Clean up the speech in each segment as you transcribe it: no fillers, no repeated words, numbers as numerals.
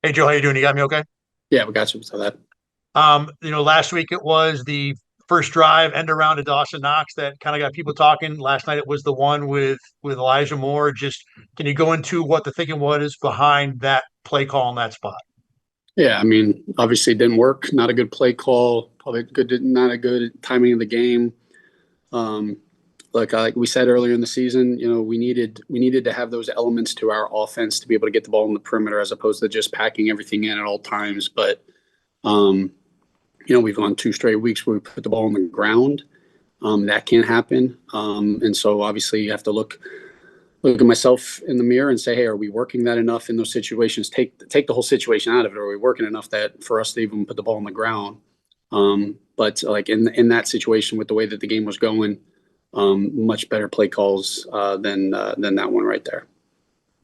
Hey Joe, how you doing? You got me okay? Yeah, we got you. So that. Last week it was the first drive end around to Dawson Knox that kind of got people talking. Last night it was the one with Elijah Moore. Just can you go into what the thinking was behind that play call in that spot? Yeah, I mean, obviously it didn't work. Not a good play call. Probably not a good timing of the game. Um, like we said earlier in the season, we needed to have those elements to our offense to be able to get the ball in the perimeter as opposed to just packing everything in at all times. But um, we've gone 2 straight weeks where we put the ball on the ground. That can't happen. And so obviously you have to look at myself in the mirror and say, hey, are we working that enough in those situations? Take the whole situation out of it. Are we working enough that for us to even put the ball on the ground? But like in that situation with the way that the game was going, much better play calls than that one right there.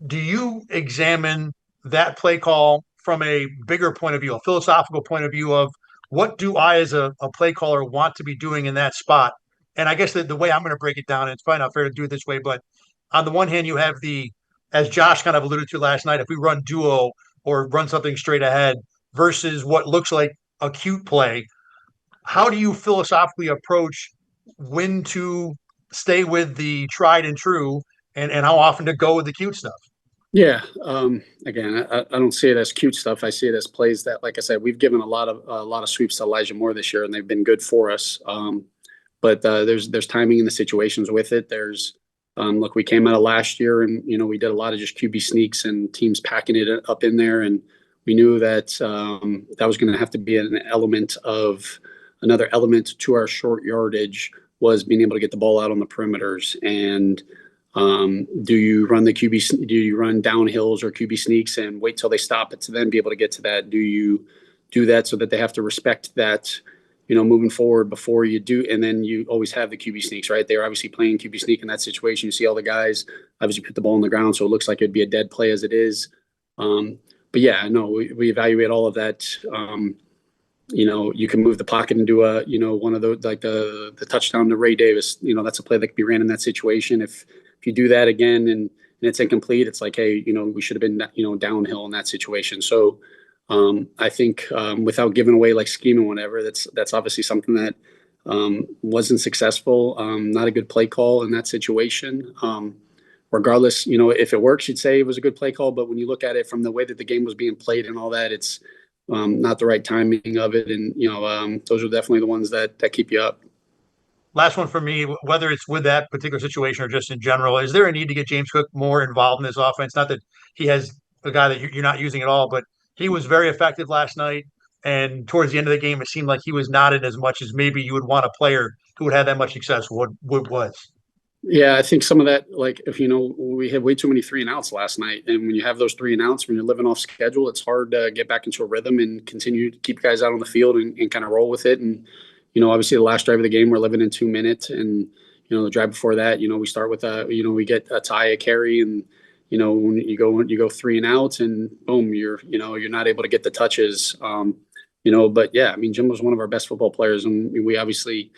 Do you examine that play call from a bigger point of view, a philosophical point of view of what do I as a play caller want to be doing in that spot? And I guess the way I'm going to break it down, and it's probably not fair to do it this way, but on the one hand, you have as Josh kind of alluded to last night, if we run duo or run something straight ahead versus what looks like a cute play, how do you philosophically approach when to stay with the tried and true and how often to go with the cute stuff? Yeah. Again, I don't see it as cute stuff. I see it as plays that, like I said, we've given a lot of sweeps to Elijah Moore this year, and they've been good for us. But there's timing in the situations with it. Look, we came out of last year, and we did a lot of just QB sneaks and teams packing it up in there, and we knew that that was going to have to be another element to our short yardage was being able to get the ball out on the perimeters and do you run the QB? Do you run downhills or QB sneaks and wait till they stop it to then be able to get to that? Do you do that so that they have to respect that, moving forward before you do? And then you always have the QB sneaks, right? They're obviously playing QB sneak in that situation. You see all the guys obviously put the ball on the ground, so it looks like it'd be a dead play as it is. But yeah, no, we evaluate all of that. You can move the pocket and do one of those like the touchdown to Ray Davis. That's a play that could be ran in that situation. If you do that again and it's incomplete, it's like, hey, we should have been, downhill in that situation. So I think without giving away like scheme and whatever, that's obviously something that wasn't successful. Not a good play call in that situation. Regardless, if it works, you'd say it was a good play call. But when you look at it from the way that the game was being played and all that, it's not the right timing of it. And, those are definitely the ones that keep you up. Last one for me, whether it's with that particular situation or just in general, is there a need to get James Cook more involved in this offense? Not that he has a guy that you're not using at all, but he was very effective last night. And towards the end of the game, it seemed like he was not in as much as maybe you would want a player who would have that much success would was. Yeah, I think some of that, like if we had way too many three and outs last night, and when you have those three and outs, when you're living off schedule, it's hard to get back into a rhythm and continue to keep guys out on the field and kind of roll with it. And obviously the last drive of the game, we're living in 2 minutes, and the drive before that, we start with we get a tie, a carry, and when you go three and outs, and boom, you're not able to get the touches. But yeah, I mean, Jim was one of our best football players, and we obviously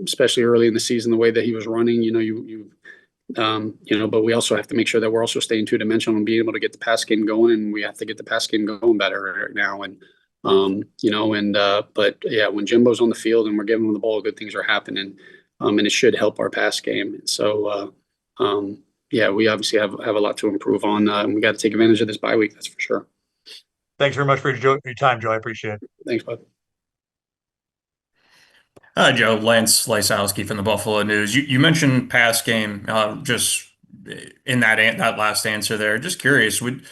especially early in the season, the way that he was running, but we also have to make sure that we're also staying two-dimensional and being able to get the pass game going, and we have to get the pass game going better right now. And, but yeah, when Jimbo's on the field and we're giving him the ball, good things are happening, and it should help our pass game. So, yeah, we obviously have a lot to improve on, and we got to take advantage of this bye week. That's for sure. Thanks very much for your time, Joe. I appreciate it. Thanks, bud. Joe, Lance Lysowski from the Buffalo News. You mentioned pass game just in that last answer there. Just curious, would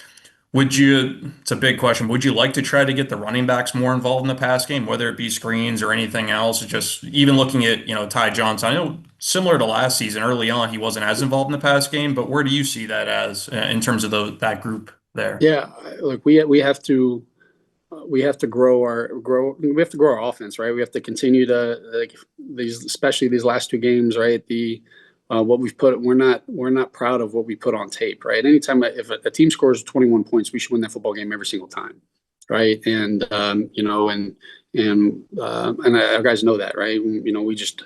you? It's a big question. Would you like to try to get the running backs more involved in the pass game, whether it be screens or anything else? Just even looking at Ty Johnson. I know similar to last season, early on he wasn't as involved in the pass game, but where do you see that as in terms of that group there? Yeah, look, we have to we have to grow our offense, right? We have to continue to like especially these last two games, right? What we've put, we're not proud of what we put on tape, right? Anytime if a team scores 21 points, we should win that football game every single time, right? And and our guys know that, right? We just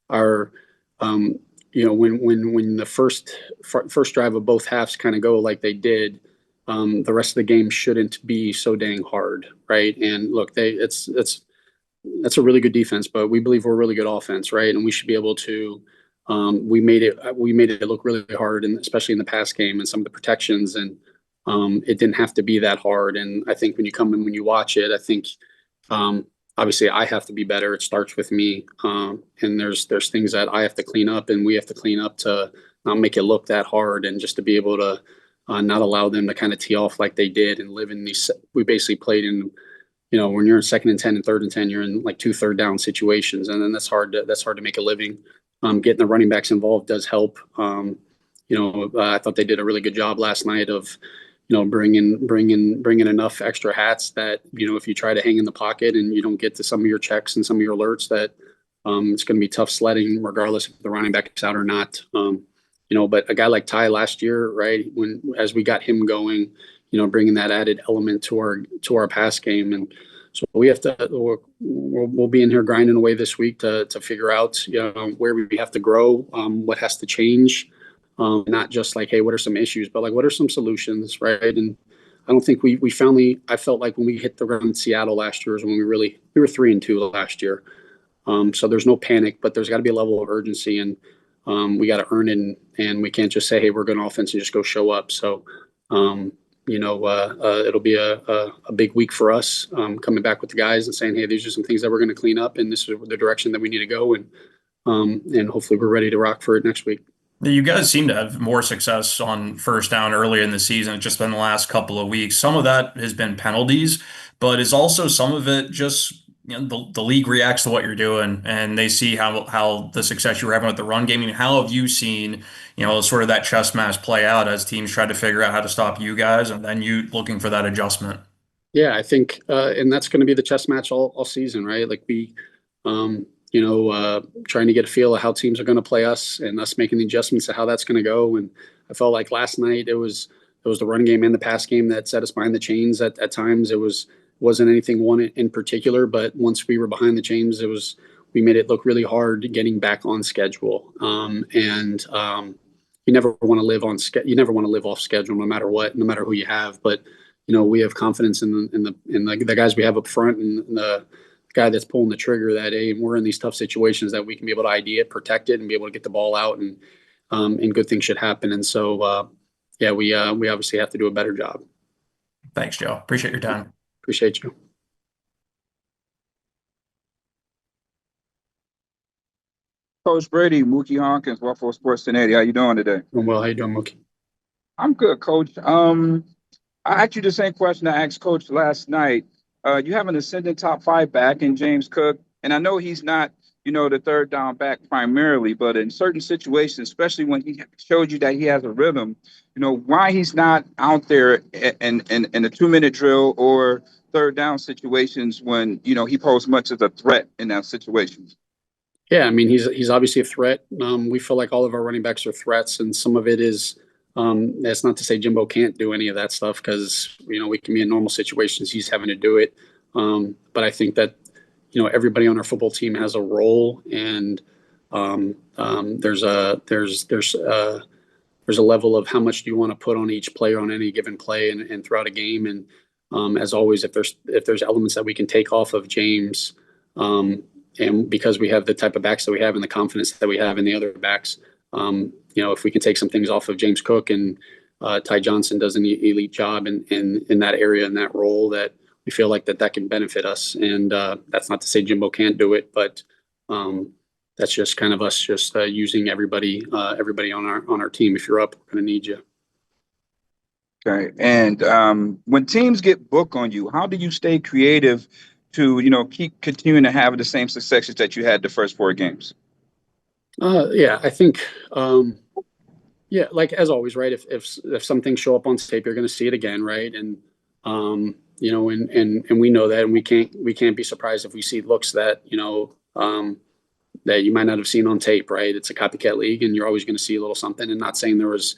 are when the first drive of both halves kind of go like they did, the rest of the game shouldn't be so dang hard, right? And look, that's a really good defense, but we believe we're a really good offense, right? And we should be able to. We made it look really hard, and especially in the pass game and some of the protections, and it didn't have to be that hard. And I think when you come in, when you watch it, I think um, obviously I have to be better. It starts with me, and there's things that I have to clean up, and we have to clean up to not make it look that hard, and just to be able to not allow them to kind of tee off like they did and live in these. We basically played in, when you're in 2nd and 10 and 3rd and 10, you're in like 2 third down situations, and then that's hard to make a living. Getting the running backs involved does help. I thought they did a really good job last night of, bringing enough extra hats that, if you try to hang in the pocket and you don't get to some of your checks and some of your alerts, that it's going to be tough sledding regardless if the running back is out or not. But a guy like Ty last year, right, as we got him going, bringing that added element to our pass game. And so we have to, we'll be in here grinding away this week to figure out, where we have to grow, what has to change. Not just like, hey, what are some issues, but like, what are some solutions, right? And I don't think I felt like when we hit the ground in Seattle last year is when we were 3-2 last year. So there's no panic, but there's got to be a level of urgency, and we got to earn it, and we can't just say, hey, we're going to offense and just go show up. So, it'll be a big week for us, coming back with the guys and saying, hey, these are some things that we're going to clean up, and this is the direction that we need to go. And hopefully we're ready to rock for it next week. You guys seem to have more success on first down earlier in the season. It's just been the last couple of weeks. Some of that has been penalties, but is also some of it just the league reacts to what you're doing and they see how the success you were having with the run game. I mean, how have you seen sort of that chess match play out as teams try to figure out how to stop you guys and then you looking for that adjustment? Yeah, I think, and that's going to be the chess match all season, right? Like um, trying to get a feel of how teams are going to play us and us making the adjustments to how that's going to go. And I felt like last night it was the run game and the pass game that set us behind the chains. At times wasn't anything one in particular, but once we were behind the chains, we made it look really hard getting back on schedule. And you never want to live you never want to live off schedule, no matter what, no matter who you have. But we have confidence in the guys we have up front, and the guy that's pulling the trigger that, hey, we're in these tough situations, that we can be able to ID it, protect it, and be able to get the ball out, and good things should happen. And so, yeah, we obviously have to do a better job. Thanks, Joe. Appreciate your time. Appreciate you. Coach Brady, Mookie Honkins, Buffalo Sports 1080. How you doing today? Doing well. How you doing, Mookie? I'm good, Coach. I asked you the same question I asked Coach last night. You have an ascending top 5 back in James Cook, and I know he's not, the third down back primarily, but in certain situations, especially when he showed you that he has a rhythm, why he's not out there in a 2-minute drill or third down situations when, he posed much as a threat in that situations. Yeah, I mean, he's obviously a threat. We feel like all of our running backs are threats, and some of it is, that's not to say Jimbo can't do any of that stuff, because we can be in normal situations, he's having to do it. But I think that everybody on our football team has a role, and there's a level of how much do you want to put on each player on any given play and throughout a game. And as always, if there's elements that we can take off of James. And because we have the type of backs that we have and the confidence that we have in the other backs, if we can take some things off of James Cook, and Ty Johnson does an elite job in that area, in that role, that we feel like that can benefit us. And that's not to say Jimbo can't do it, but that's just kind of us just using everybody on our team. If you're up, we're going to need you. Okay. And when teams get book on you, how do you stay creative to, keep continuing to have the same successes that you had the first 4 games? Yeah, I think, yeah, like as always, right? If some things show up on tape, you're going to see it again, right? And and we know that, and we can't be surprised if we see looks that that you might not have seen on tape, right? It's a copycat league, and you're always going to see a little something. And not saying there was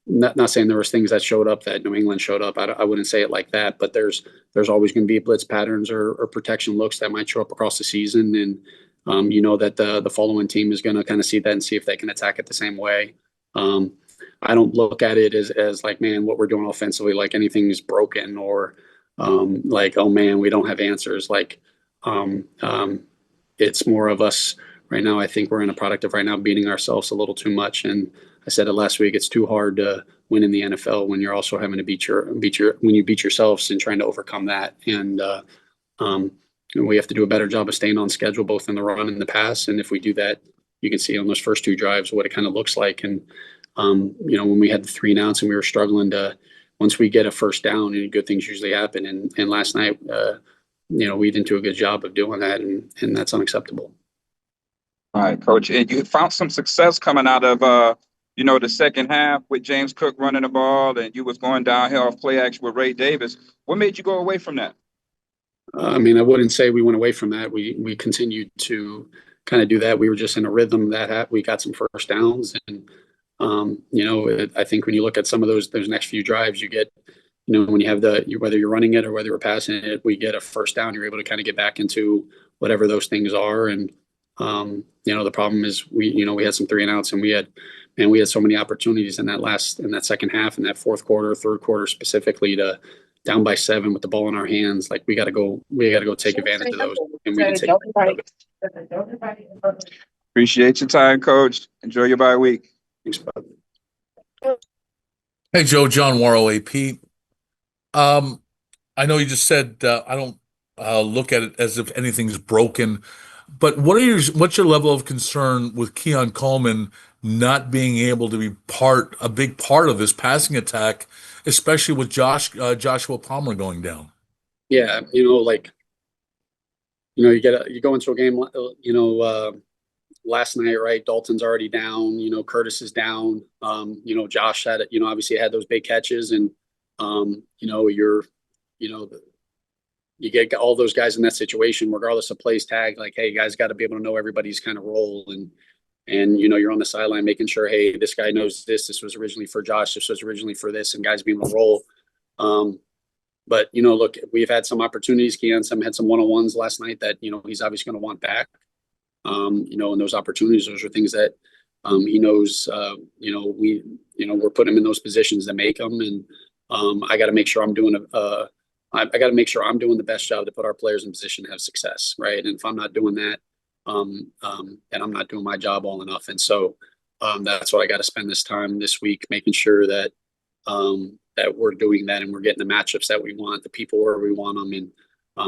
things that showed up that New England showed up. I wouldn't say it like that, but there's always going to be blitz patterns or protection looks that might show up across the season, and that the following team is going to kind of see that and see if they can attack it the same way. I don't look at it as like, man, what we're doing offensively, like anything is broken or like, oh man, we don't have answers. Like, um, um, it's more of us right now. I think we're in a product of right now beating ourselves a little too much. And I said it last week. It's too hard to win in the NFL when you're also having to when you beat yourselves and trying to overcome that. Um, and we have to do a better job of staying on schedule, both in the run and the pass. And if we do that, you can see on those first two drives what it kind of looks like. And when we had the 3 and outs and we were struggling to, once we get a first down, and good things usually happen. And last night, we didn't do a good job of doing that, and that's unacceptable. All right, Coach. And you found some success coming out of the second half with James Cook running the ball, and you was going downhill off play action with Ray Davis. What made you go away from that? I mean, I wouldn't say we went away from that. We continued to kind of do that. We were just in a rhythm that we got some first downs, and I think when you look at some of those next few drives, you get, when you have whether you're running it or whether you're passing it, we get a first down. You're able to kind of get back into whatever those things are, and the problem is we had some 3 and outs, and we had so many opportunities in that second half, in that fourth quarter, third quarter specifically, to down by 7 with the ball in our hands. Like we got to go take advantage of those, and we can take advantage of it. Appreciate your time, Coach. Enjoy your bye week. Thanks, bud. Hey, Joe, John Warrow, AP. I know you just said I don't look at it as if anything's broken, but what's your level of concern with Keon Coleman not being able to be a big part of this passing attack, especially with Joshua Palmer going down? Yeah, you go into a game, last night, right? Dalton's already down, Curtis is down. Josh had it, obviously had those big catches, and you get all those guys in that situation, regardless of plays tag, like, hey, you guys got to be able to know everybody's kind of role, and you're on the sideline making sure, hey, this guy knows this was originally for Josh, this was originally for this, and guys being able to roll. But look, we've had some opportunities. Keon had some one-on-ones last night that he's obviously going to want back. And those opportunities, those are things that he knows. We're putting him in those positions to make them, and I got to make sure I'm doing I got to make sure I'm doing the best job to put our players in position to have success, right? And if I'm not doing that, then I'm not doing my job well enough. And so that's what I got to spend this time this week making sure that that we're doing that, and we're getting the matchups that we want, the people where we want them, and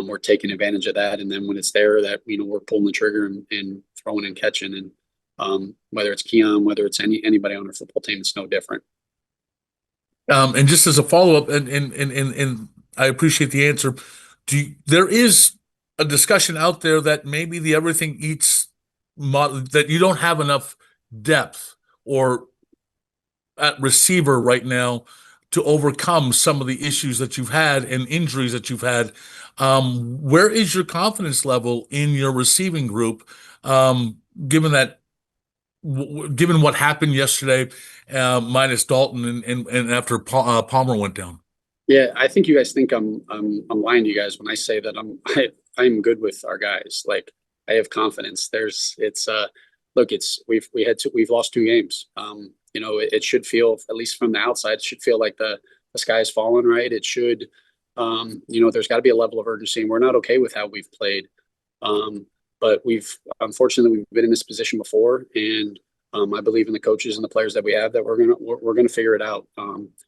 we're taking advantage of that. And then when it's there, that we're pulling the trigger and throwing and catching. And whether it's Keon, whether it's anybody on our football team, it's no different. And just as a follow-up, and I appreciate the answer. There is a discussion out there that maybe the everything eats model, that you don't have enough depth or at receiver right now to overcome some of the issues that you've had and injuries that you've had. Where is your confidence level in your receiving group, given what happened yesterday, minus Dalton and after Palmer went down? Yeah, I think you guys think I'm lying to you guys when I say that I'm good with our guys. Like, I have confidence. We've lost 2 games. It should feel, at least from the outside, it should feel like the sky is falling, right? It should, there's got to be a level of urgency, and we're not okay with how we've played. But unfortunately, we've been in this position before, and I believe in the coaches and the players that we have, that we're gonna figure it out.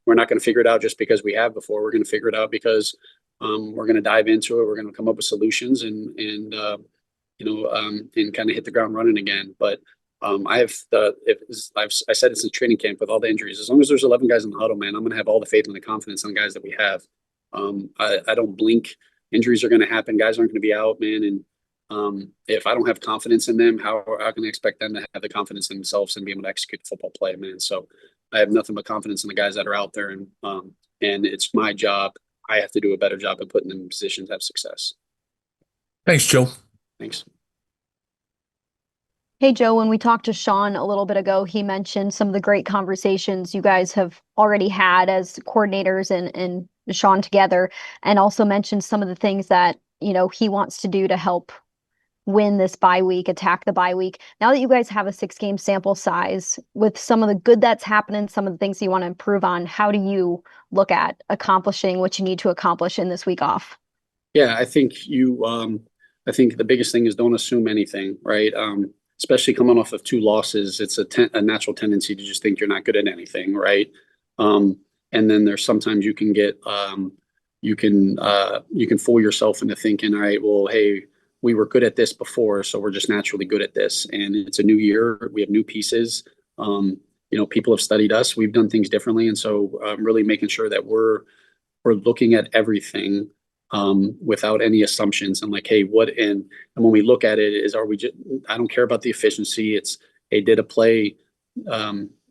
We're not gonna figure it out just because we have before. We're gonna figure it out because we're gonna dive into it. We're gonna come up with solutions and kind of hit the ground running again. But I said it's a training camp with all the injuries. As long as there's 11 guys in the huddle, man, I'm gonna have all the faith and the confidence in the guys that we have. I don't blink. Injuries are gonna happen. Guys aren't gonna be out, man, and if I don't have confidence in them, how can I expect them to have the confidence in themselves and be able to execute the football play, man? So I have nothing but confidence in the guys that are out there, and it's my job. I have to do a better job of putting them in positions to have success. Thanks, Joe. Thanks. Hey, Joe, when we talked to Sean a little bit ago, he mentioned some of the great conversations you guys have already had as coordinators and Sean together, and also mentioned some of the things that, he wants to do to help win this bye week, attack the bye week. Now that you guys have a 6-game sample size, with some of the good that's happening, some of the things you want to improve on, how do you look at accomplishing what you need to accomplish in this week off? Yeah, I think the biggest thing is don't assume anything, right? Especially coming off of 2 losses, it's a natural tendency to just think you're not good at anything, right? And then there's sometimes you can fool yourself into thinking, all right, well, hey, we were good at this before, so we're just naturally good at this. And it's a new year, we have new pieces. People have studied us, we've done things differently, and so really making sure that we're looking at everything without any assumptions and like, hey, and when we look at it is, I don't care about the efficiency. It's, hey, did a play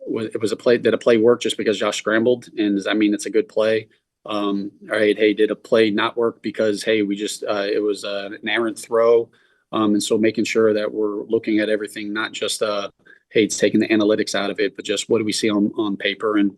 work just because Josh scrambled? And does that mean it's a good play? All right, hey, did a play not work because, hey, it was an errant throw? And so making sure that we're looking at everything, not just, hey, it's taking the analytics out of it, but just what do we see on paper, and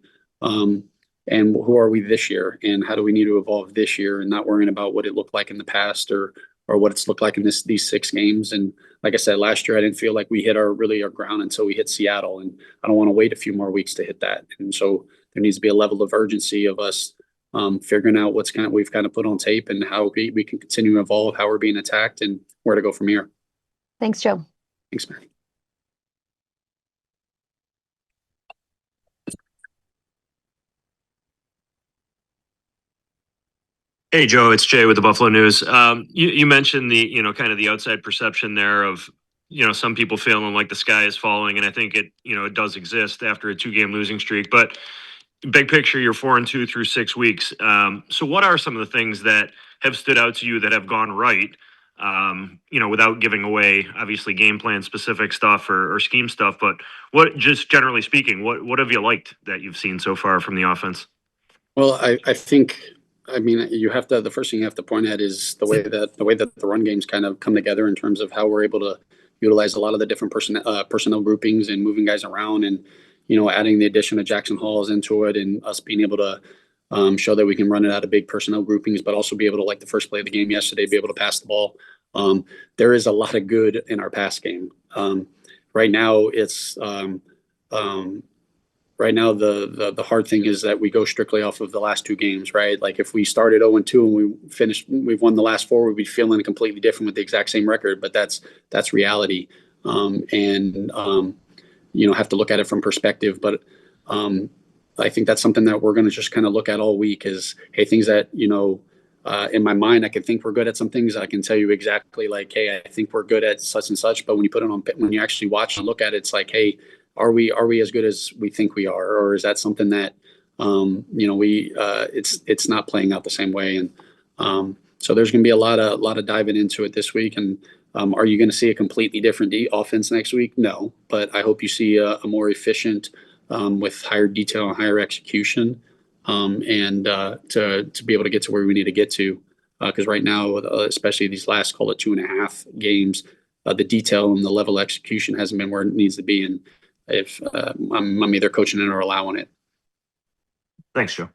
who are we this year, and how do we need to evolve this year, and not worrying about what it looked like in the past or what it's looked like in these 6 games. And like I said, last year I didn't feel like we hit our ground until we hit Seattle, and I don't want to wait a few more weeks to hit that. And so there needs to be a level of urgency of us figuring out we've kind of put on tape and how we can continue to evolve, how we're being attacked, and where to go from here. Thanks, Joe. Thanks, man. Hey, Joe, it's Jay with the Buffalo News. You mentioned kind of the outside perception there of, some people feeling like the sky is falling. And I think it does exist after a 2-game losing streak, but big picture, you're 4-2 through 6 weeks. So what are some of the things that have stood out to you that have gone right? Without giving away obviously game plan specific stuff or scheme stuff, but just generally speaking, what have you liked that you've seen so far from the offense? Well, I think, I mean, the first thing you have to point at is the way that the run games kind of come together in terms of how we're able to utilize a lot of the different personnel groupings and moving guys around, and adding the addition of Jackson Halls into it, and us being able to show that we can run it out of big personnel groupings, but also be able to, like the first play of the game yesterday, be able to pass the ball. There is a lot of good in our pass game. Right now, the hard thing is that we go strictly off of the last 2 games, right? Like if we started 0-2 and we've won the last 4, we'd be feeling completely different with the exact same record, but that's reality. Have to look at it from perspective, but I think that's something that we're going to just kind of look at all week is, hey, things that, in my mind, I can think we're good at some things. I can tell you exactly like, hey, I think we're good at such and such. But when you put it on, when you actually watch and look at it, it's like, hey, are we as good as we think we are? Or is that something that, it's not playing out the same way? And so there's going to be a lot of diving into it this week. And are you going to see a completely different offense next week? No, but I hope you see a more efficient, with higher detail and higher execution, and to be able to get to where we need to get to. Because right now, especially these last, call it 2.5 games, the detail and the level of execution hasn't been where it needs to be. And if I'm either coaching it or allowing it. Thanks, Joe.